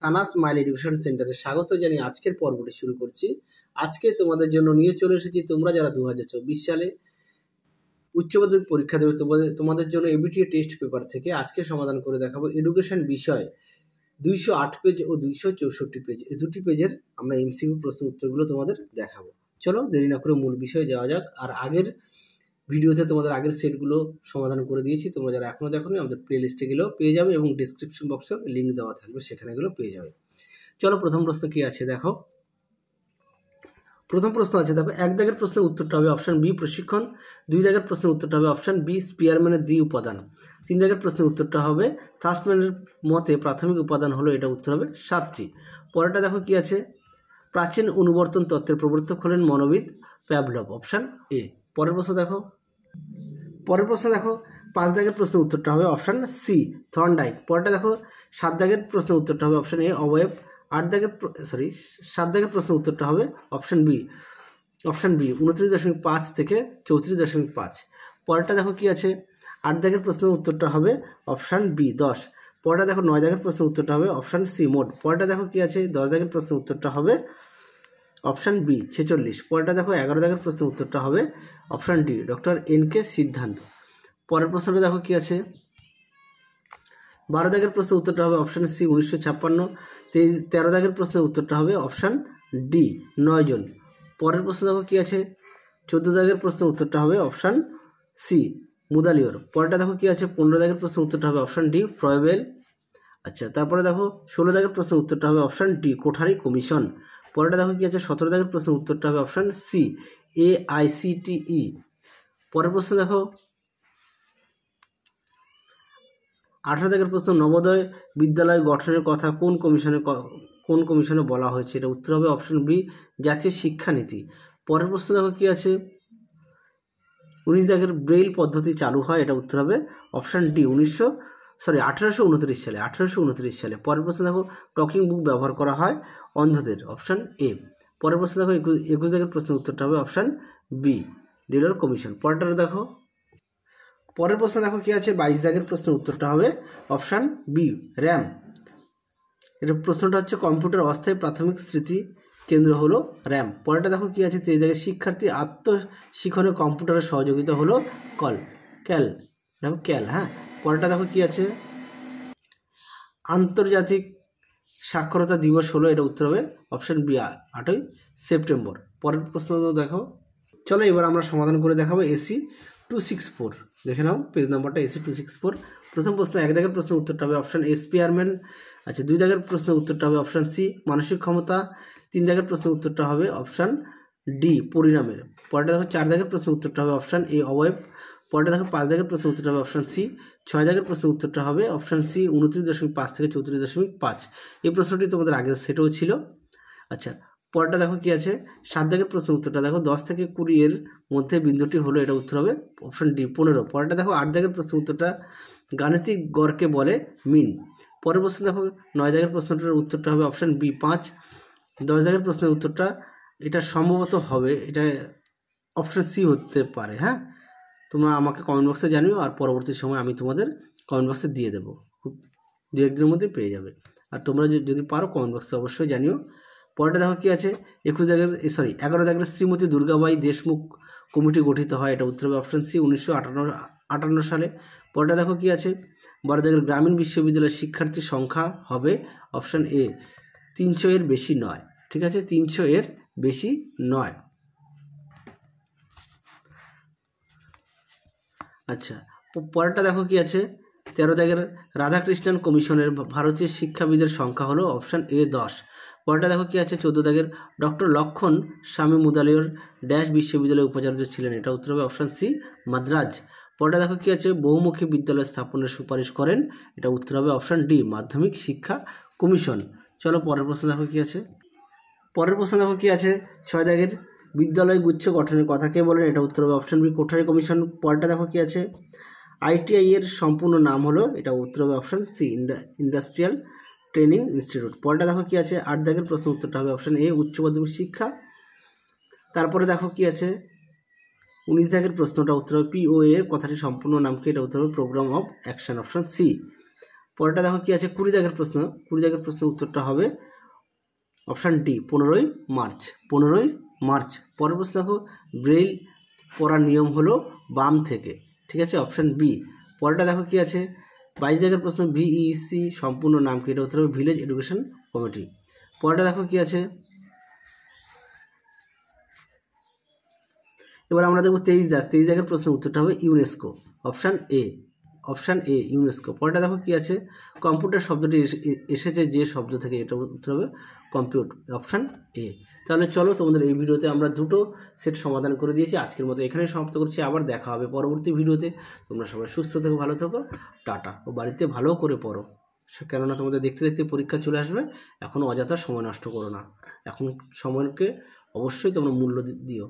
তানাস mile education সেন্টারে স্বাগত জানিয়ে আজকের পর্বটি শুরু করছি। আজকে তোমাদের জন্য নিয়ে চলে এসেছি তোমরা যারা 2024 সালে উচ্চ মাধ্যমিক পরীক্ষা দেবে তোমাদের জন্য এবিটিএ টেস্ট পেপার থেকে আজকে সমাধান করে দেখাবো এডুকেশন বিষয় 208 পেজ ও 264 পেজ, এই দুটি পেজের আমরা এমসিকিউ প্রশ্ন উত্তরগুলো তোমাদের দেখাবো। চলো দেরি না করে মূল বিষয়ে যাওয়া যাক। আর আগের ভিডিওতে তোমাদের আগের সেটগুলো সমাধান করে দিয়েছি, তোমরা যারা এখনও দেখোনি আমাদের প্লে লিস্টে গেলেও পেয়ে যাবে এবং ডিসক্রিপশন বক্সে লিঙ্ক দেওয়া থাকবে, সেখানে গেলেও পেয়ে যাবে। চলো প্রথম প্রশ্ন কি আছে দেখো। প্রথম প্রশ্ন আছে দেখো, এক দাগের প্রশ্নের উত্তরটা হবে অপশান বি প্রশিক্ষণ, দুই দাগের প্রশ্নের উত্তরটা হবে অপশান বি স্পিয়ারম্যানের দ্বি উপাদান, তিন দাগের প্রশ্নের উত্তরটা হবে থার্স্টম্যানের মতে প্রাথমিক উপাদান হলো, এটা উত্তর হবে 7টি। পরেরটা দেখো কি আছে, প্রাচীন অনুবর্তন তত্ত্বের প্রবর্তক হলেন মনোবিদ প্যাভলভ, অপশান এ। পরের প্রশ্ন দেখো, 5 দাগের প্রশ্নের উত্তরটা হবে অপশান সি থর্নডাইক। পরেরটা দেখো 7 দাগের প্রশ্নের উত্তরটা হবে অপশান এ অবয়ব, 7 দাগের প্রশ্নের উত্তরটা হবে অপশান বি 29.5 থেকে 34.5। পরেরটা দেখো কি আছে, 8 দাগের প্রশ্নের উত্তরটা হবে অপশান বি 10। পরেরটা দেখো 9 দাগের প্রশ্নের উত্তরটা হবে অপশান সি মোড। পরেরটা দেখো কি আছে, 10 দাগের প্রশ্নের উত্তরটা হবে অপশান বি 46। পরেরটা দেখো 11 দাগের প্রশ্নের উত্তরটা হবে অপশান ডি ডক্টর এন.কে সিদ্ধান্ত। পরের প্রশ্নটা দেখো কি আছে, 12 দাগের প্রশ্নের উত্তরটা হবে অপশান সি 1956। 13 দাগের প্রশ্নের উত্তরটা হবে অপশান ডি 9 জন। পরের প্রশ্ন দেখো কি আছে, 14 দাগের প্রশ্নের উত্তরটা হবে অপশান সি মুদালিয়র। পরেরটা দেখো কি আছে, 15 দাগের প্রশ্নের উত্তরটা হবে অপশান ডি ফ্রয়েবেল। আচ্ছা, তারপরে দেখো 16 দাগের প্রশ্নের উত্তরটা হবে অপশান ডি কোঠারি কমিশন। পরেরটা দেখো কি আছে, 17 দাগের প্রশ্নের উত্তরটা হবে অপশান সি AICTE। পরের প্রশ্ন দেখো 18 দাগের প্রশ্ন, নবোদয় বিদ্যালয় গঠনের কথা কোন কমিশনে বলা হয়েছে, এটা উত্তর হবে অপশান বি জাতীয় শিক্ষানীতি। পরের প্রশ্ন দেখো কি আছে, 19 দাগের ব্রেইল পদ্ধতি চালু হয়, এটা উত্তর হবে অপশান ডি 1829 সালে। পরের প্রশ্ন দেখো, টকিং বুক ব্যবহার করা হয় অন্ধদের, অপশান এ। পরের প্রশ্ন দেখো 21 দাগের প্রশ্নের উত্তরটা হবে অপশান বি ডিলর কমিশন। পরের প্রশ্ন দেখো কি আছে, 22 দাগের প্রশ্নের উত্তরটা হবে অপশান বি র্যাম। এটা প্রশ্নটা হচ্ছে কম্পিউটার অস্থায়ী প্রাথমিক স্মৃতি কেন্দ্র হলো র্যাম। পরেরটা দেখো কি আছে, 23 দাগের শিক্ষার্থী আত্মশিক্ষণে কম্পিউটারের সহযোগিতা হলো ক্যাল। হ্যাঁ, পরেরটা দেখো কি আছে, আন্তর্জাতিক সাক্ষরতা দিবস হলো, এটা উত্তর হবে অপশান বি 8ই সেপ্টেম্বর। পরের প্রশ্ন দেখো, চলো এবার আমরা সমাধান করে দেখাবো AC 264। দেখে নাও পেজ নাম্বারটা AC 264। প্রথম প্রশ্ন, 1 দাগের প্রশ্নের উত্তরটা হবে অপশান এ স্পিয়ারম্যান। আচ্ছা, 2 দাগের প্রশ্নের উত্তরটা হবে অপশান সি মানসিক ক্ষমতা, 3 দাগের প্রশ্নের উত্তরটা হবে অপশান ডি পরিণামের। পরেরটা দেখো 4 দাগের প্রশ্নের উত্তরটা হবে অপশান এ অবয়ব। পরেরটা দেখো 5 দাগের প্রশ্নের উত্তরটা হবে অপশান সি, 6 দাগের প্রশ্নের উত্তরটা হবে অপশান সি 29.5 থেকে 34.5। এই প্রশ্নটি তোমাদের আগের সেটেও ছিল। আচ্ছা, পরেরটা দেখো কি আছে, 7 দাগের প্রশ্নের উত্তরটা দেখো 10 থেকে 20 এর মধ্যে বিন্দুটি হলো, এটা উত্তর হবে অপশান ডি 15। পরেরটা দেখো 8 দাগের প্রশ্নের উত্তরটা গাণিতিক গড়কে বলে মিন। পরের প্রশ্ন দেখো 9 দাগের প্রশ্নটার উত্তরটা হবে অপশান বি 5। 10 দাগের প্রশ্নের উত্তরটা এটা সম্ভবত হবে, এটা অপশান সি হতে পারে। হ্যাঁ, তোমরা আমাকে কমেন্ট বক্সে জানিও, আর পরবর্তী সময় আমি তোমাদের কমেন্ট বক্সে দিয়ে দেবো, খুব 2-1 দিনের মধ্যে পেয়ে যাবে। আর তোমরা যদি পারো কমেন্ট বক্সে অবশ্যই জানিও। পরেরটা দেখো কি আছে, 11 দাগের শ্রীমতী দুর্গাবাই দেশমুখ কমিটি গঠিত হয়, এটা উত্তর হবে অপশান সি 1958 সালে। পরেরটা দেখো কি আছে, 12 দাগের গ্রামীণ বিশ্ববিদ্যালয়ের শিক্ষার্থীর সংখ্যা হবে অপশান এ 300 এর বেশি নয়। ঠিক আছে, 300 এর বেশি নয়। আচ্ছা, পরেরটা দেখো কি আছে, 13 দাগের রাধাকৃষ্ণন কমিশনের ভারতীয় শিক্ষাবিদের সংখ্যা হলো অপশান এ 10। পরেরটা দেখো কি আছে, 14 দাগের ডক্টর লক্ষণ স্বামী মুদালিয়র ড্যাশ বিশ্ববিদ্যালয়ের উপাচার্য ছিলেন, এটা উত্তর হবে অপশান সি মাদ্রাজ। পরেরটা দেখো কি আছে, বহুমুখী বিদ্যালয় স্থাপনের সুপারিশ করেন, এটা উত্তর হবে অপশান ডি মাধ্যমিক শিক্ষা কমিশন। চলো পরের প্রশ্ন দেখো কি আছে, 6 দাগের বিদ্যালয় গুচ্ছ গঠনের কথা কে বলেন, এটা উত্তর হবে অপশান বি কোঠারি কমিশন। পরেরটা দেখো কি আছে, ITI এর সম্পূর্ণ নাম হলো, এটা উত্তর হবে option C industrial training institute. পরেরটা দেখো কি আছে, 8 দাগের প্রশ্ন উত্তরটা হবে অপশান এ উচ্চ মাধ্যমিক শিক্ষা। তারপরে দেখো কি আছে, 19 দাগের প্রশ্নটা উত্তর হবে POA এর কথাটি সম্পূর্ণ নাম কি, এটা উত্তর হবে program of action, option C. পরেরটা দেখো কি আছে, 20 দাগের প্রশ্ন। 20 দাগের প্রশ্নের উত্তরটা হবে অপশান ডি, 15ই মার্চ। 15ই মার্চ। পরের প্রশ্ন দেখো, ব্রেইল পড়ার নিয়ম হলো বাম থেকে, ঠিক আছে, অপশান বি। পরেরটা দেখো কি আছে, 22 দাগের প্রশ্ন, ভিইসি সম্পূর্ণ নাম কি? এটা উত্তর হবে ভিলেজ এডুকেশন কমিটি। পরেরটা দেখো কি আছে, এবার আমরা দেখব 23 দাগ। 23 দাগের প্রশ্নের উত্তরটা হবে UNESCO, option A. Option A, UNESCO. পরেরটা দেখো কি আছে, কম্পিউটার শব্দটি এসেছে যে শব্দ থেকে? এটা উত্তর হবে কম্পিউট, অপশান এ। তাহলে চলো, তোমাদের এই ভিডিওতে আমরা দুটো সেট সমাধান করে দিয়েছি। আজকের মতো এখানেই সমাপ্ত করছি, আবার দেখা হবে পরবর্তী ভিডিওতে। তোমরা সবাই সুস্থ থেকো, ভালো থেকো, টাটা। ও বাড়িতে ভালো করে পড়ো, কেননা তোমাদের দেখতে দেখতে পরীক্ষা চলে আসবে। এখন অযথা সময় নষ্ট করো না, এখন সময়কে অবশ্যই তোমরা মূল্য দিও।